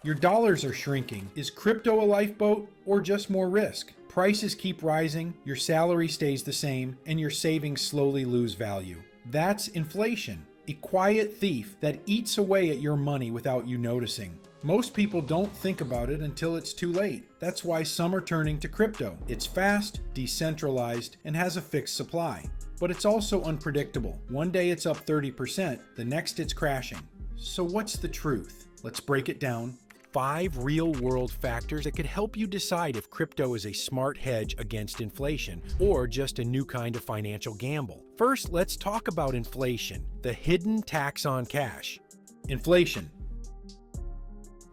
Your dollars are shrinking. Is crypto a lifeboat or just more risk? Prices keep rising, your salary stays the same, and your savings slowly lose value. That's inflation, a quiet thief that eats away at your money without you noticing. Most people don't think about it until it's too late. That's why some are turning to crypto. It's fast, decentralized, and has a fixed supply. But it's also unpredictable. One day it's up 30%, the next it's crashing. So what's the truth? Let's break it down. 5 real-world factors that could help you decide if crypto is a smart hedge against inflation or just a new kind of financial gamble. First, let's talk about inflation, the hidden tax on cash. Inflation.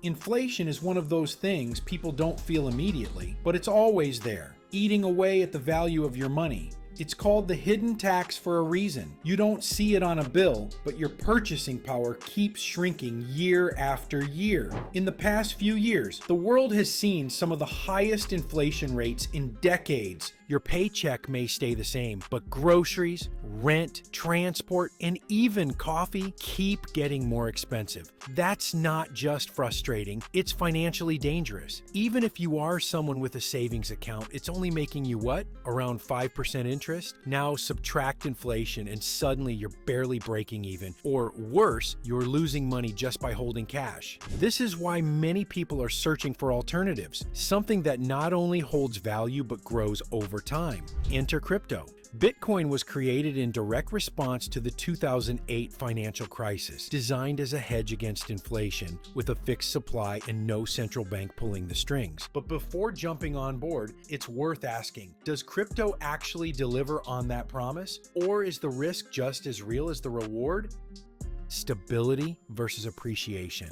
Inflation is one of those things people don't feel immediately, but it's always there, eating away at the value of your money. It's called the hidden tax for a reason. You don't see it on a bill, but your purchasing power keeps shrinking year after year. In the past few years, the world has seen some of the highest inflation rates in decades. Your paycheck may stay the same, but groceries, rent, transport, and even coffee keep getting more expensive. That's not just frustrating, it's financially dangerous. Even if you are someone with a savings account, it's only making you what? Around 5% interest? Now subtract inflation and suddenly you're barely breaking even. Or worse, you're losing money just by holding cash. This is why many people are searching for alternatives, something that not only holds value but grows over time. Enter crypto. Bitcoin was created in direct response to the 2008 financial crisis, designed as a hedge against inflation, with a fixed supply and no central bank pulling the strings. But before jumping on board, it's worth asking, does crypto actually deliver on that promise? Or is the risk just as real as the reward? Stability versus appreciation.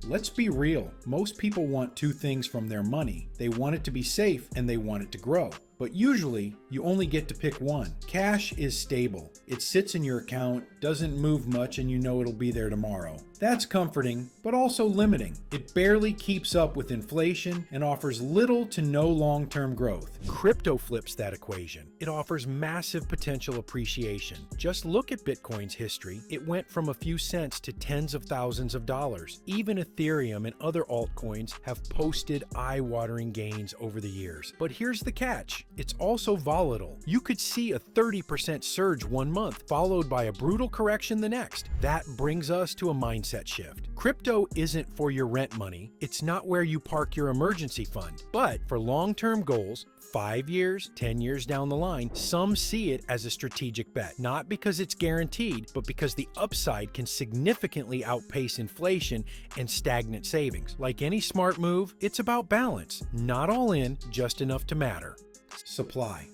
Let's be real. Most people want two things from their money. They want it to be safe and they want it to grow. But usually, you only get to pick one. Cash is stable. It sits in your account, doesn't move much, and you know it'll be there tomorrow. That's comforting, but also limiting. It barely keeps up with inflation and offers little to no long-term growth. Crypto flips that equation. It offers massive potential appreciation. Just look at Bitcoin's history. It went from a few cents to tens of thousands of dollars. Even Ethereum and other altcoins have posted eye-watering gains over the years. But here's the catch. It's also volatile. You could see a 30% surge one month, followed by a brutal correction the next. That brings us to a mindset shift. Crypto isn't for your rent money. It's not where you park your emergency fund. But for long-term goals, 5 years, 10 years down the line, some see it as a strategic bet. Not because it's guaranteed, but because the upside can significantly outpace inflation and stagnant savings. Like any smart move, it's about balance. Not all in, just enough to matter. Supply.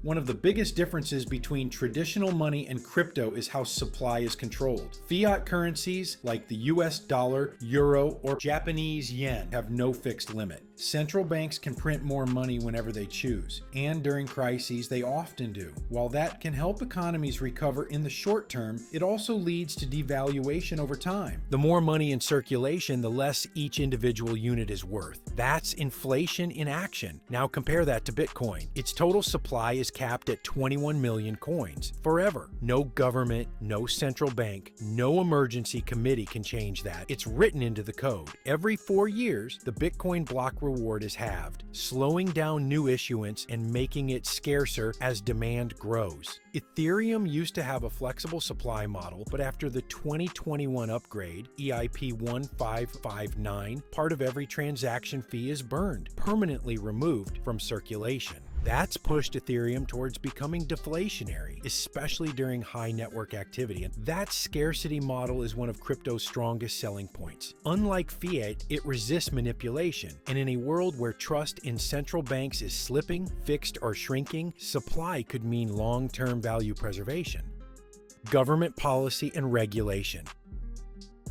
One of the biggest differences between traditional money and crypto is how supply is controlled. Fiat currencies like the US dollar, euro, or Japanese yen have no fixed limit. Central banks can print more money whenever they choose, and during crises they often do. While that can help economies recover in the short term, it also leads to devaluation over time. The more money in circulation, the less each individual unit is worth. That's inflation in action. Now compare that to Bitcoin. Its total supply is capped at 21 million coins forever. No government, no central bank, no emergency committee can change that. It's written into the code. Every 4 years, the Bitcoin block reward is halved, slowing down new issuance and making it scarcer as demand grows. Ethereum used to have a flexible supply model, but after the 2021 upgrade, EIP 1559, part of every transaction fee is burned, permanently removed from circulation. That's pushed Ethereum towards becoming deflationary, especially during high network activity. And that scarcity model is one of crypto's strongest selling points. Unlike fiat, it resists manipulation. And in a world where trust in central banks is slipping, fixed, or shrinking, supply could mean long-term value preservation. Government policy and regulation.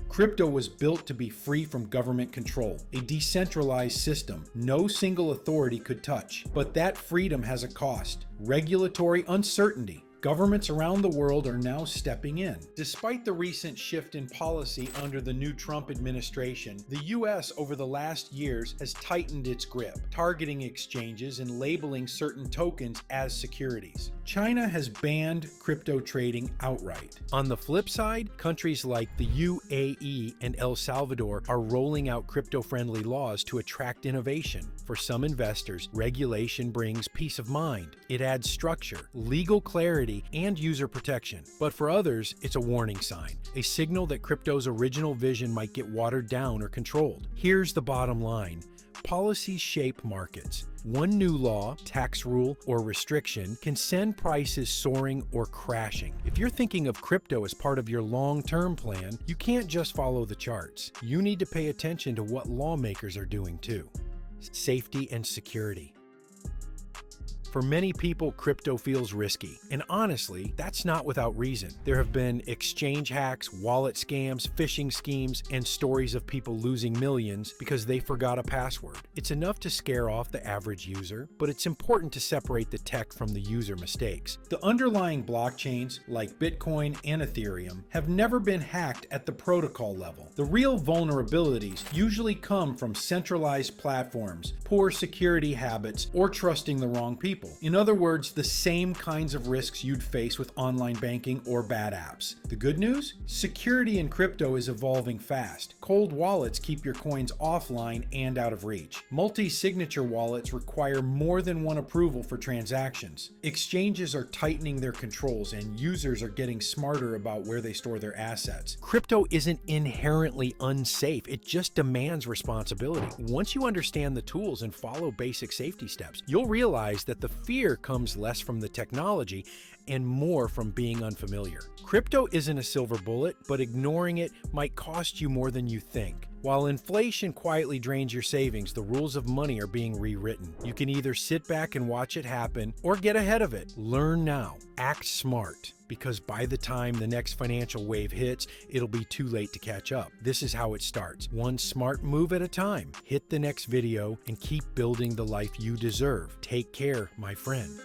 Crypto was built to be free from government control, a decentralized system no single authority could touch. But that freedom has a cost: regulatory uncertainty. Governments around the world are now stepping in. Despite the recent shift in policy under the new Trump administration, the US over the last years has tightened its grip, targeting exchanges and labeling certain tokens as securities. China has banned crypto trading outright. On the flip side, countries like the UAE and El Salvador are rolling out crypto-friendly laws to attract innovation. For some investors, regulation brings peace of mind. It adds structure, legal clarity, and user protection. But for others, it's a warning sign, a signal that crypto's original vision might get watered down or controlled. Here's the bottom line. Policies shape markets. One new law, tax rule, or restriction can send prices soaring or crashing. If you're thinking of crypto as part of your long-term plan, you can't just follow the charts. You need to pay attention to what lawmakers are doing too. Safety and security. For many people, crypto feels risky, and honestly, that's not without reason. There have been exchange hacks, wallet scams, phishing schemes, and stories of people losing millions because they forgot a password. It's enough to scare off the average user, but it's important to separate the tech from the user mistakes. The underlying blockchains, like Bitcoin and Ethereum, have never been hacked at the protocol level. The real vulnerabilities usually come from centralized platforms, poor security habits, or trusting the wrong people. In other words, the same kinds of risks you'd face with online banking or bad apps. The good news? Security in crypto is evolving fast. Cold wallets keep your coins offline and out of reach. Multi-signature wallets require more than one approval for transactions. Exchanges are tightening their controls, and users are getting smarter about where they store their assets. Crypto isn't inherently unsafe, it just demands responsibility. Once you understand the tools and follow basic safety steps, you'll realize that the fear comes less from the technology and more from being unfamiliar. Crypto isn't a silver bullet, but ignoring it might cost you more than you think. While inflation quietly drains your savings, the rules of money are being rewritten. You can either sit back and watch it happen or get ahead of it. Learn now. Act smart, because by the time the next financial wave hits, it'll be too late to catch up. This is how it starts, one smart move at a time. Hit the next video and keep building the life you deserve. Take care, my friend.